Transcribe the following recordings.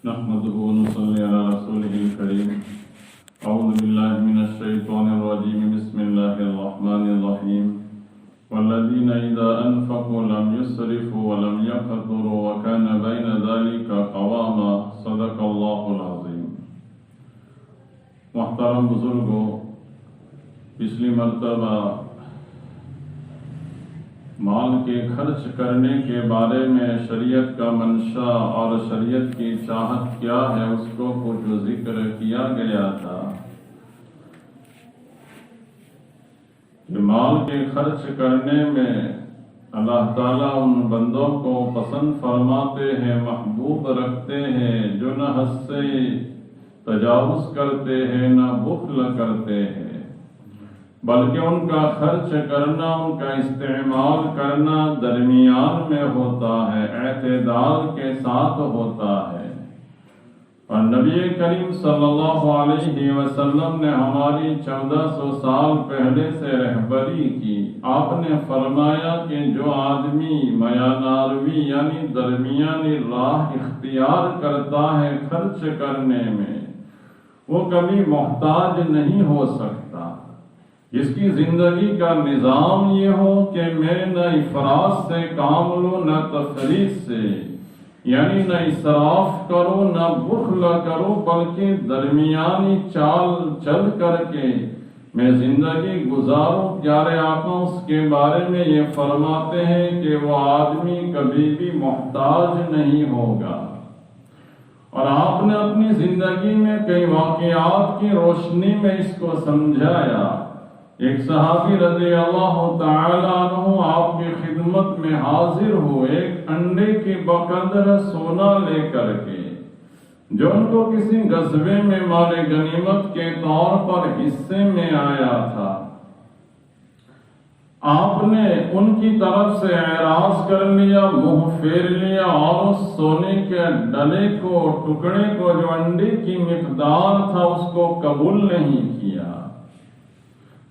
نحمده ونصلي على رسوله الكريم أعوذ بالله من الشيطان الرجيم بسم الله الرحمن الرحيم والذين إذا أنفقوا لم يسرفوا ولم يقتروا وكان بين ذلك قواما صدق الله العظيم۔ محترم بزرگوں، پچھلی مرتبہ مال کے خرچ کرنے کے بارے میں شریعت کا منشا اور شریعت کی چاہت کیا ہے اس کو کچھ ذکر کیا گیا تھا کہ مال کے خرچ کرنے میں اللہ تعالیٰ ان بندوں کو پسند فرماتے ہیں، محبوب رکھتے ہیں جو نہ حد سے تجاوز کرتے ہیں نہ بخل کرتے ہیں، بلکہ ان کا خرچ کرنا، ان کا استعمال کرنا درمیان میں ہوتا ہے، اعتدال کے ساتھ ہوتا ہے۔ اور نبی کریم صلی اللہ علیہ وسلم نے ہماری 1400 سال پہلے سے رہبری کی۔ آپ نے فرمایا کہ جو آدمی میاناروی یعنی درمیانی راہ اختیار کرتا ہے خرچ کرنے میں، وہ کبھی محتاج نہیں ہو سکتا۔ اس کی زندگی کا نظام یہ ہو کہ میں نہ افراط سے کام لوں نہ تفریط سے، یعنی نہ اسراف کرو نہ بخل کرو، بلکہ درمیانی چال چل کر کے میں زندگی گزاروں۔ پیارے آقا اس کے بارے میں یہ فرماتے ہیں کہ وہ آدمی کبھی بھی محتاج نہیں ہوگا۔ اور آپ نے اپنی زندگی میں کئی واقعات کی روشنی میں اس کو سمجھایا۔ ایک صحابی رضی اللہ تعالیٰ عنہ آپ کی خدمت میں حاضر ہوئے ایک انڈے کی بقدر سونا لے کر کے، جو ان کو کسی غزوے میں مال غنیمت کے طور پر حصے میں آیا تھا۔ آپ نے ان کی طرف سے اعراض کر لیا، منہ پھیر لیا اور اس سونے کے ڈلے کو، ٹکڑے کو، جو انڈے کی مقدار تھا، اس کو قبول نہیں کیا۔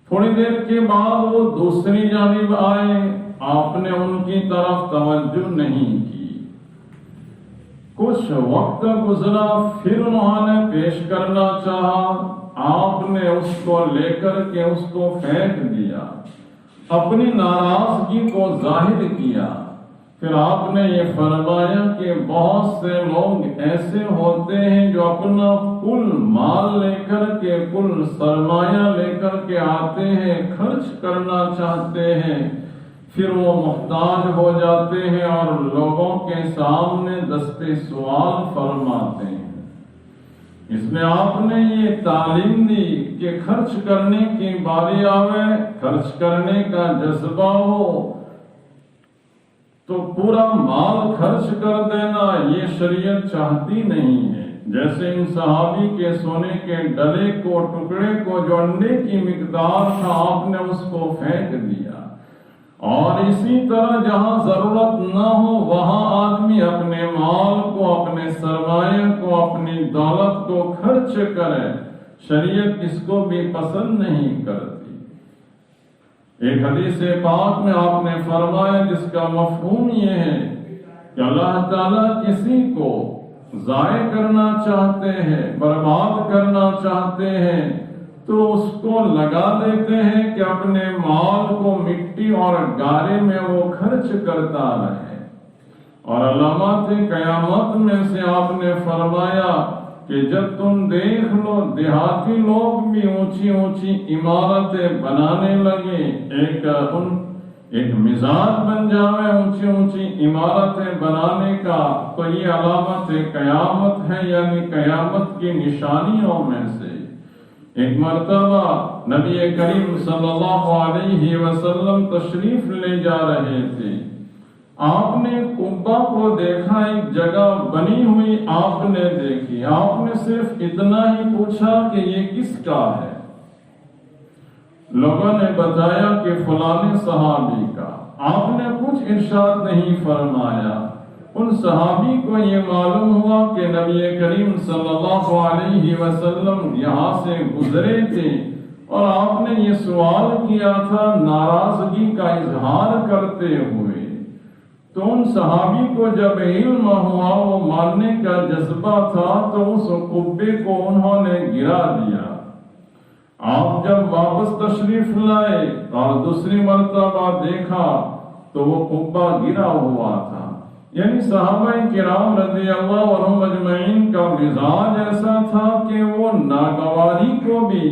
تھوڑی دیر کے بعد وہ دوسری جانب آئے، آپ نے ان کی طرف توجہ نہیں کی۔ کچھ وقت گزرا، پھر انہوں نے پیش کرنا چاہا، آپ نے اس کو لے کر کے اس کو پھینک دیا، اپنی ناراضگی کو ظاہر کیا۔ پھر آپ نے یہ فرمایا کہ بہت سے لوگ ایسے ہوتے ہیں جو اپنا کل مال لے کر کے، کل سرمایہ لے کر کے آتے ہیں، خرچ کرنا چاہتے ہیں، پھر وہ محتاج ہو جاتے ہیں اور لوگوں کے سامنے دستے سوال فرماتے ہیں۔ اس میں آپ نے یہ تعلیم دی کہ خرچ کرنے کی باری آوے، خرچ کرنے کا جذبہ ہو تو پورا مال خرچ کر دینا یہ شریعت چاہتی نہیں ہے۔ جیسے ان صحابی کے سونے کے ڈلے کو، ٹکڑے کو، جو انڈے کی مقدار تھا، آپ نے اس کو پھینک دیا۔ اور اسی طرح جہاں ضرورت نہ ہو وہاں آدمی اپنے مال کو، اپنے سرمایہ کو، اپنی دولت کو خرچ کرے، شریعت اس کو بھی پسند نہیں کرتی۔ ایک حدیث پاک میں آپ نے فرمایا جس کا مفہوم یہ ہے کہ اللہ تعالیٰ کسی کو ضائع کرنا چاہتے ہیں، برباد کرنا چاہتے ہیں، تو اس کو لگا دیتے ہیں کہ اپنے مال کو مٹی اور گارے میں وہ خرچ کرتا رہے۔ اور علامات قیامت میں سے آپ نے فرمایا کہ جب تم دیکھ لو دیہاتی لوگ بھی اونچی اونچی عمارتیں بنانے لگے، ایک مزاج بن جاوے اونچی اونچی عمارتیں بنانے کا، تو یہ علامت قیامت ہے، یعنی قیامت کی نشانیوں میں سے۔ ایک مرتبہ نبی کریم صلی اللہ علیہ وسلم تشریف لے جا رہے تھے، آپ نے قبہ کو دیکھا، ایک جگہ بنی ہوئی آپ نے دیکھی، آپ نے صرف اتنا ہی پوچھا کہ یہ کس کا ہے؟ لوگوں نے بتایا کہ فلاں صحابی کا۔ آپ نے کچھ ارشاد نہیں فرمایا۔ ان صحابی کو یہ معلوم ہوا کہ نبی کریم صلی اللہ علیہ وسلم یہاں سے گزرے تھے اور آپ نے یہ سوال کیا تھا ناراضگی کا اظہار کرتے ہوئے۔ تو ان صحابی کو جب علم ہوا، وہ ماننے کا جذبہ تھا، تو اس قبے کو انہوں نے گرا دیا۔ آپ جب واپس تشریف لائے اور دوسری مرتبہ دیکھا تو وہ قبہ گرا ہوا تھا۔ یعنی صحابہ کرام رضی اللہ عنہم اجمعین کا مزاج ایسا تھا کہ وہ ناگواری کو بھی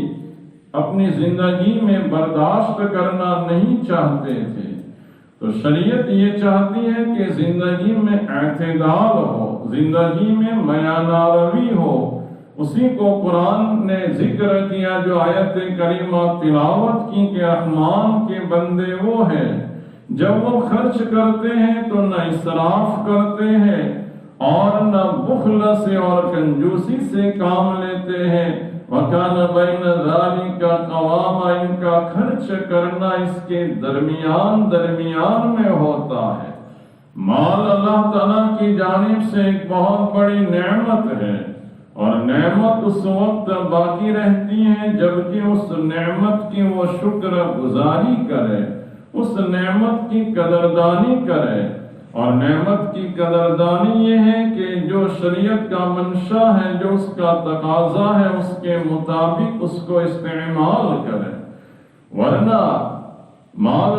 اپنی زندگی میں برداشت کرنا نہیں چاہتے تھے۔ تو شریعت یہ چاہتی ہے کہ زندگی میں اعتدال ہو، زندگی میں میانہ روی ہو۔ اسی کو قرآن نے ذکر کیا جو آیت کریمہ تلاوت کی کہ رحمان کے بندے وہ ہیں جب وہ خرچ کرتے ہیں تو نہ اسراف کرتے ہیں اور نہ بخل سے اور کنجوسی سے کام لیتے ہیں۔ وَكَانَ بَيْنَ ذَلِكَ قَوَامًا، ان کا خرچ کرنا اس کے درمیان میں ہوتا ہے۔ مال اللہ تعالیٰ کی جانب سے ایک بہت بڑی نعمت ہے، اور نعمت اس وقت باقی رہتی ہے جبکہ اس نعمت کی وہ شکر گزاری کرے، اس نعمت کی قدردانی کرے۔ اور نعمت کی قدردانی یہ ہے کہ جو شریعت کا منشا ہے، جو اس کا تقاضا ہے، اس کے مطابق اس کو استعمال کرے۔ ورنہ مال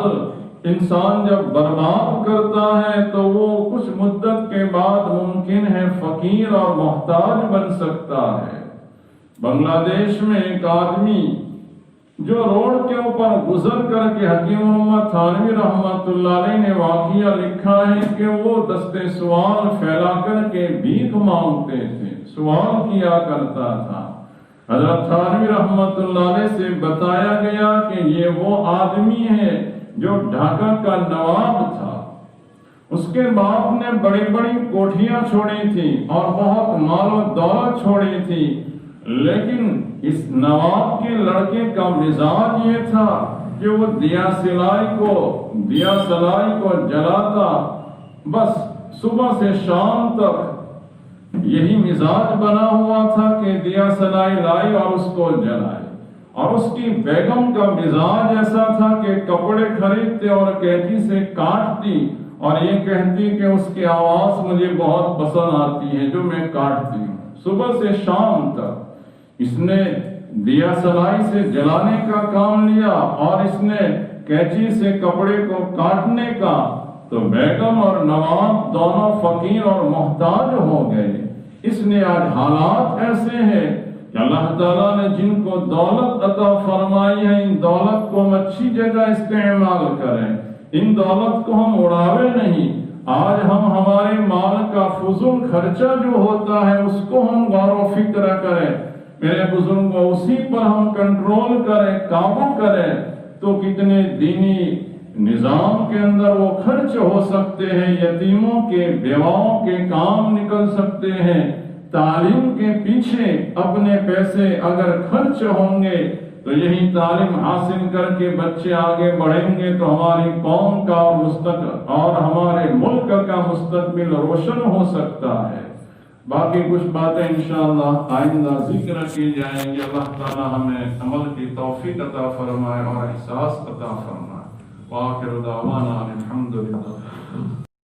انسان جب برباد کرتا ہے تو وہ کچھ مدت کے بعد ممکن ہے فقیر اور محتاج بن سکتا ہے۔ بنگلہ دیش میں ایک آدمی جو روڈ کے اوپر گزر کر کے حکیم محمد تھانوی رحمۃ اللہ علیہ نے واقعہ لکھا ہے کہ وہ دستے سوال پھیلا کر کے بھیک مانگتے تھے، سوال کیا کرتا تھا۔ حضرت تھانوی رحمۃ اللہ علیہ سے بتایا گیا کہ یہ وہ آدمی ہے جو ڈھاکہ کا نواب تھا۔ اس کے باپ نے بڑی بڑی کوٹھیاں چھوڑی تھی اور بہت مال و دولت چھوڑی تھی، لیکن اس نواب کے لڑکے کا مزاج یہ تھا کہ وہ دیا سلائی کو جلاتا، بس صبح سے شام تک یہی مزاج بنا ہوا تھا کہ دیا سلائی لائی اور اس کو جلائے۔ اور اس کی بیگم کا مزاج ایسا تھا کہ کپڑے خریدتے اور قینچی سے کاٹتی اور یہ کہتی کہ اس کی آواز مجھے بہت پسند آتی ہے جو میں کاٹتی ہوں۔ صبح سے شام تک اس نے دیا سلائی سے جلانے کا کام لیا اور اس نے قینچی سے کپڑے کو کاٹنے کا، تو بیگم اور نواب دونوں فقیر اور محتاج ہو گئے۔ اس نے آج حالات ایسے ہیں کہ اللہ تعالیٰ نے جن کو دولت عطا فرمائی ہے، ان دولت کو ہم اچھی جگہ استعمال کریں، ان دولت کو ہم اڑاوے نہیں۔ آج ہم ہمارے مال کا فضول خرچہ جو ہوتا ہے اس کو ہم غور و فکر کریں، میرے بزرگوں اسی پر ہم کنٹرول کریں، قابو کریں، تو کتنے دینی نظام کے اندر وہ خرچ ہو سکتے ہیں، یتیموں کے بیواؤں کے کام نکل سکتے ہیں۔ تعلیم کے پیچھے اپنے پیسے اگر خرچ ہوں گے تو یہی تعلیم حاصل کر کے بچے آگے بڑھیں گے تو ہماری قوم کا اور ہمارے ملک کا مستقبل روشن ہو سکتا ہے۔ باقی کچھ باتیں انشاءاللہ آئندہ ذکر کی جائیں گی۔ اللہ تعالی ہمیں عمل کی توفیق عطا فرمائے اور احساس عطا فرمائے۔ وآخر دعوانا الحمدللہ۔